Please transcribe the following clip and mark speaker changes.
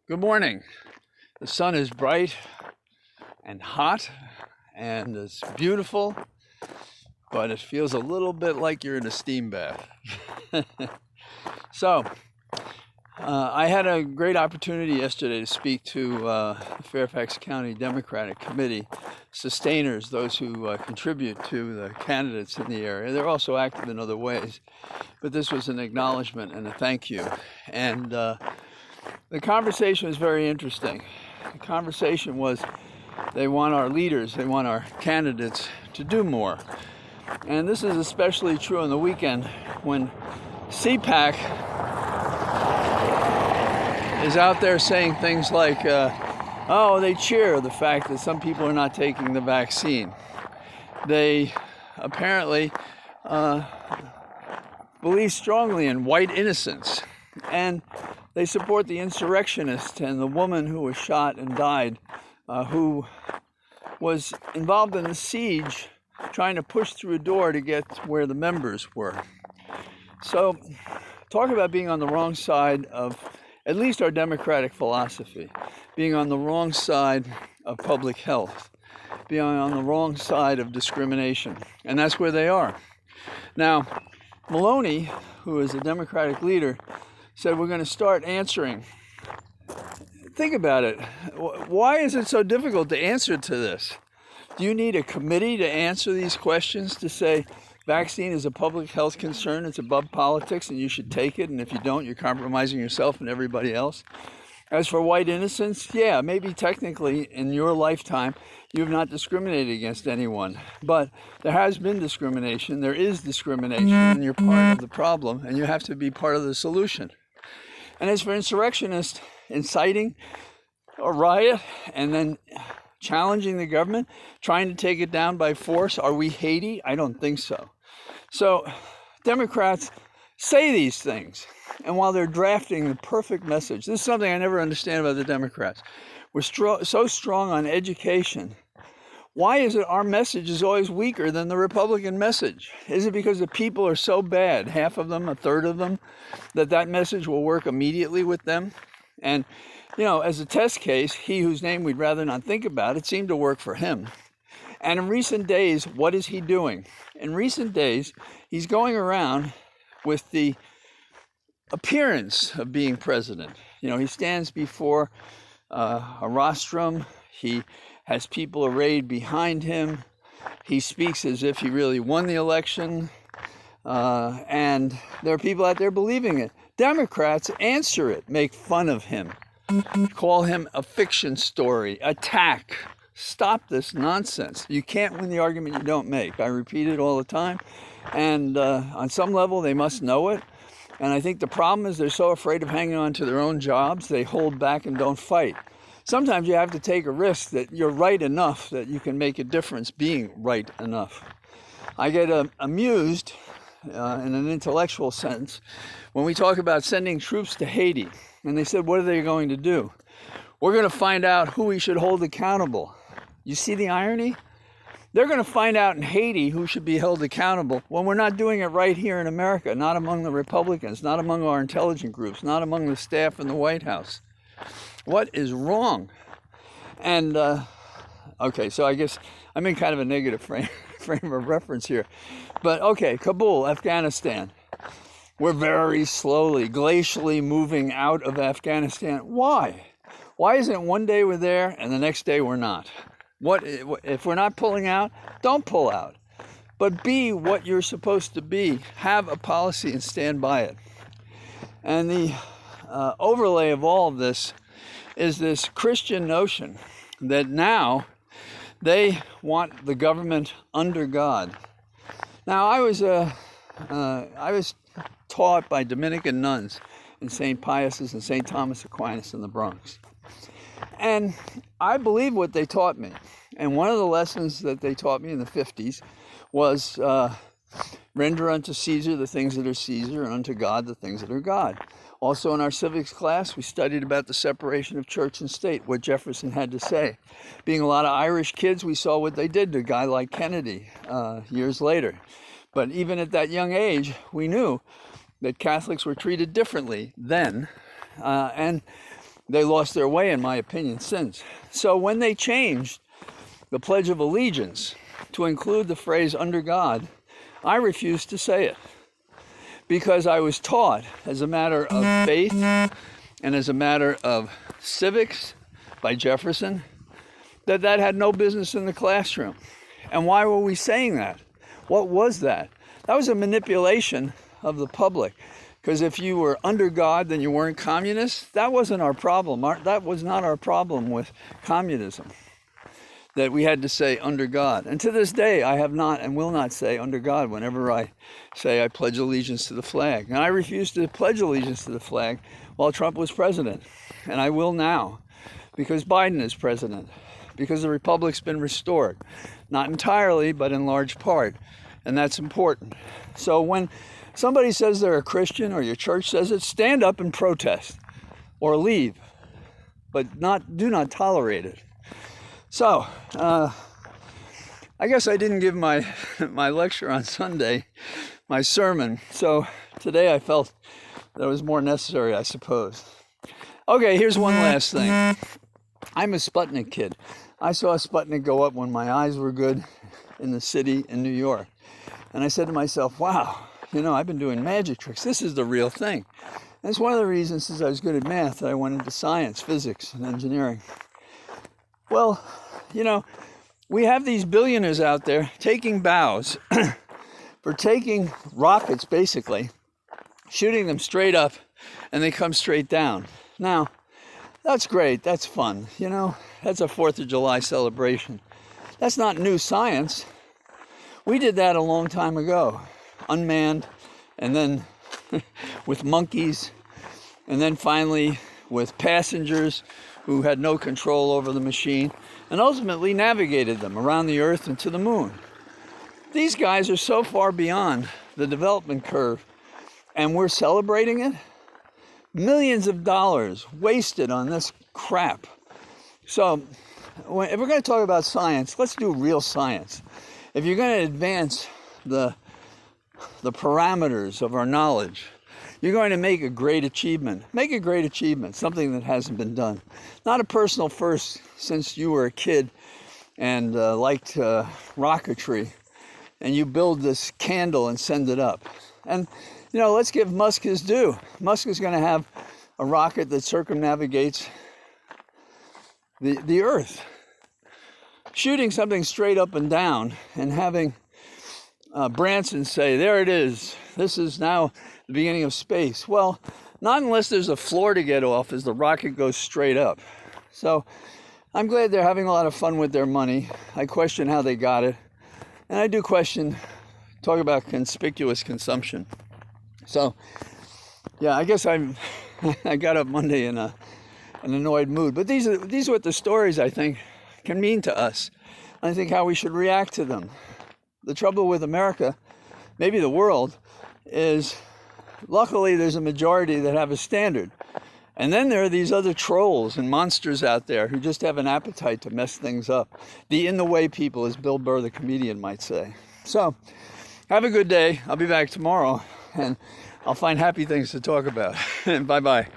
Speaker 1: Good morning. The sun is bright and hot and it's beautiful, but it feels a little bit like you're in a steam bath. So, I had a great opportunity yesterday to speak to the Fairfax County Democratic Committee sustainers, those who contribute to the candidates in the area. They're also active in other ways, but this was an acknowledgement and a thank you. And the conversation was very interesting. The conversation was they want our leaders, they want our candidates to do more. And this is especially true on the weekend when CPAC is out there saying things like, they cheer the fact that some people are not taking the vaccine. They apparently believe strongly in white innocence. And they support the insurrectionist and the woman who was shot and died, who was involved in the siege, trying to push through a door to get where the members were. So, talk about being on the wrong side of at least our democratic philosophy, being on the wrong side of public health, being on the wrong side of discrimination. And that's where they are. Now, Maloney, who is a Democratic leader, said we're going to start answering. Think about it. Why is it so difficult to answer to this? Do you need a committee to answer these questions, to say vaccine is a public health concern, it's above politics, and you should take it, and if you don't, you're compromising yourself and everybody else? As for white innocence, yeah, maybe technically in your lifetime you have not discriminated against anyone, but there has been discrimination, there is discrimination, and you're part of the problem, and you have to be part of the solution. And as for insurrectionists inciting a riot and then challenging the government, trying to take it down by force, are we Haiti? I don't think so. So Democrats say these things, and while they're drafting the perfect message, this is something I never understand about the Democrats. We're so strong on education. Why is it our message is always weaker than the Republican message? Is it because the people are so bad, half of them, a third of them, that message will work immediately with them? And, as a test case, he whose name we'd rather not think about, it seemed to work for him. And in recent days, what is he doing? In recent days, he's going around with the appearance of being president. He stands before a rostrum. He has people arrayed behind him. He speaks as if he really won the election. And there are people out there believing it. Democrats answer it, make fun of him, call him a fiction story, attack. Stop this nonsense. You can't win the argument you don't make. I repeat it all the time. And on some level, they must know it. And I think the problem is they're so afraid of hanging on to their own jobs, they hold back and don't fight. Sometimes you have to take a risk that you're right enough that you can make a difference being right enough. I get amused in an intellectual sense when we talk about sending troops to Haiti. And they said, what are they going to do? We're going to find out who we should hold accountable. You see the irony? They're going to find out in Haiti who should be held accountable when we're not doing it right here in America, not among the Republicans, not among our intelligence groups, not among the staff in the White House. What is wrong? And, okay, so I guess I'm in kind of a negative frame of reference here. But, okay, Kabul, Afghanistan. We're very slowly, glacially moving out of Afghanistan. Why? Why isn't it one day we're there and the next day we're not? What if we're not pulling out? Don't pull out. But be what you're supposed to be. Have a policy and stand by it. And the overlay of all of this is this Christian notion that now they want the government under God. Now, I was taught by Dominican nuns in St. Pius's and St. Thomas Aquinas in the Bronx. And I believe what they taught me. And one of the lessons that they taught me in the 50s was render unto Caesar the things that are Caesar and unto God the things that are God. Also in our civics class, we studied about the separation of church and state, what Jefferson had to say. Being a lot of Irish kids, we saw what they did to a guy like Kennedy years later. But even at that young age, we knew that Catholics were treated differently then. And they lost their way, in my opinion, since. So when they changed the Pledge of Allegiance to include the phrase "under God," I refused to say it because I was taught, as a matter of faith and as a matter of civics by Jefferson, that had no business in the classroom. And why were we saying that? What was that? That was a manipulation of the public. Because if you were under God, then you weren't communist. That wasn't our problem. That was not our problem with communism, that we had to say under God. And to this day, I have not and will not say under God whenever I say I pledge allegiance to the flag. And I refused to pledge allegiance to the flag while Trump was president. And I will now, because Biden is president, because the republic's been restored. Not entirely, but in large part. And that's important. So when somebody says they're a Christian, or your church says it, stand up and protest or leave, but do not tolerate it. So, I guess I didn't give my lecture on Sunday, my sermon. So today I felt that it was more necessary, I suppose. Okay, here's one last thing. I'm a Sputnik kid. I saw Sputnik go up when my eyes were good in the city in New York. And I said to myself, wow, I've been doing magic tricks. This is the real thing. And it's one of the reasons, since I was good at math, that I went into science, physics, and engineering. Well, we have these billionaires out there taking bows for taking rockets, basically, shooting them straight up, and they come straight down. Now, that's great. That's fun. That's a 4th of July celebration. That's not new science. We did that a long time ago, unmanned, and then with monkeys, and then finally with passengers who had no control over the machine, and ultimately navigated them around the Earth and to the moon. These guys are so far beyond the development curve, and we're celebrating it. Millions of dollars wasted on this crap. So, if we're going to talk about science, let's do real science. If you're going to advance the parameters of our knowledge, you're going to make a great achievement. Make a great achievement, something that hasn't been done. Not a personal first since you were a kid and liked rocketry, and you build this candle and send it up. And, let's give Musk his due. Musk is going to have a rocket that circumnavigates the Earth. Shooting something straight up and down and having Branson say, there it is, this is now the beginning of space. Well, not unless there's a floor to get off as the rocket goes straight up. So I'm glad they're having a lot of fun with their money. I question how they got it. And I do talk about conspicuous consumption. So, yeah, I guess I got up Monday in an annoyed mood. But these are what the stories, I think, can mean to us. I think how we should react to them. The trouble with America, maybe the world, is luckily there's a majority that have a standard. And then there are these other trolls and monsters out there who just have an appetite to mess things up. The in-the-way people, as Bill Burr, the comedian, might say. So, have a good day. I'll be back tomorrow, and I'll find happy things to talk about. Bye-bye.